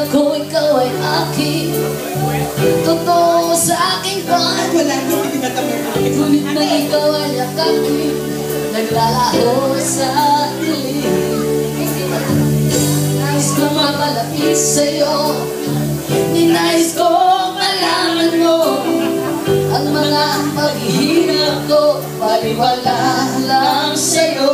ko ikaw ay akin, totoo sa aking ban. Ngunit na ikaw ay yakapin, naglalaho sa dilim. Nais ko mapalapit sa'yo, ninais ko malaman mo ang mga paghihirap ko, paliwala lang sa'yo.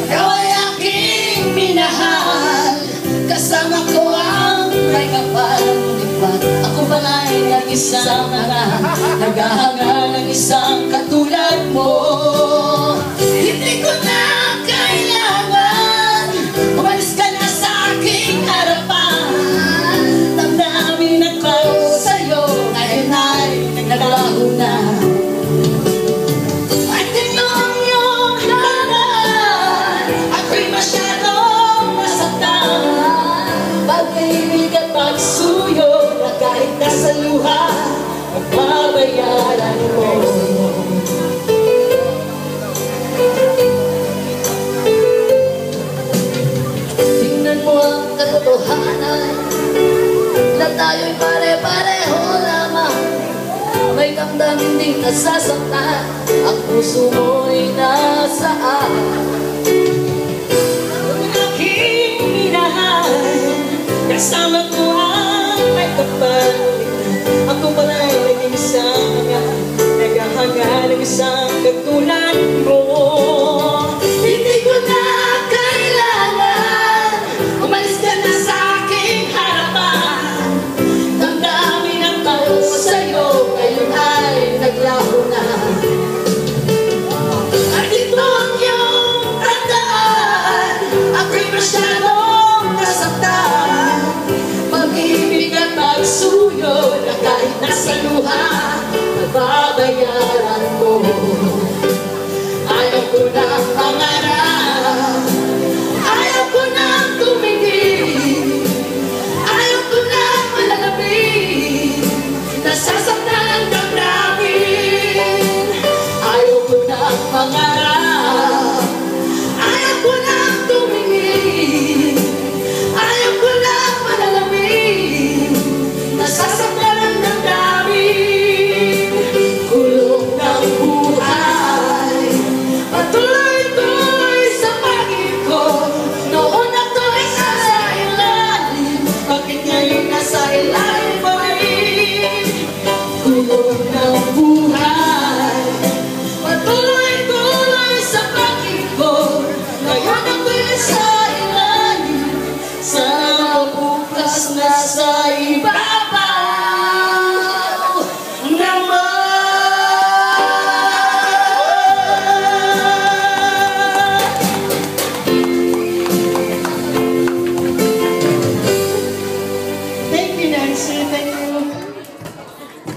Ikaw ay aking minahal, kasama ko ang may kapal ng lipat. Ako pala'y nag-isang naghahanga ng isang katulad mo. Hindi ko na kailangan umalis ka na sa aking harapan. Damdamin ako sa'yo, ngayon ay naglaho na. At tingnan yung laman, ako'y masyadong masaktan. Pag-ibig at pagsuyo na kahit nasa luha, magbabayaran mo. Tingnan mo ang katotohanan na tayo'y pare-pareho lamang. May damdamin ding nasasaktan, ang puso mo'y nasaan. Aking minahal, kasama ko ang may kapal. Ako pala'y naging isang naghahanga ng isang katulad mo. Hindi ko na kailangan umalis ka na sa aking harapan. Damdamin ang tao sa'yo, ngayon ay naglaho na. At ito ang iyong tandaan, ako'y masyadong nasaktan. Pag-ibig at pagsuyo na kahit nasa luha, magbabayaran mo. Ayaw ko na pangarap, ayaw ko na tumingin, ayaw ko na malalapit, nasasaktan ang damdamin. Ayaw ko na pangarap, ayaw ko na tumingin, ayaw ko na malalapit, nasasaktan ang damdamin. Kulong ng buhay, patuloy-tuloy sa pag-ibig ko. Noon ako'y nasa ilalim, bakit ngayon nasa ilalim pa rin? Kulong ng buhay, patuloy-tuloy sa pag-ibig ko. Ngayon ako'y nasa ilalim, sana bukas nasa iba.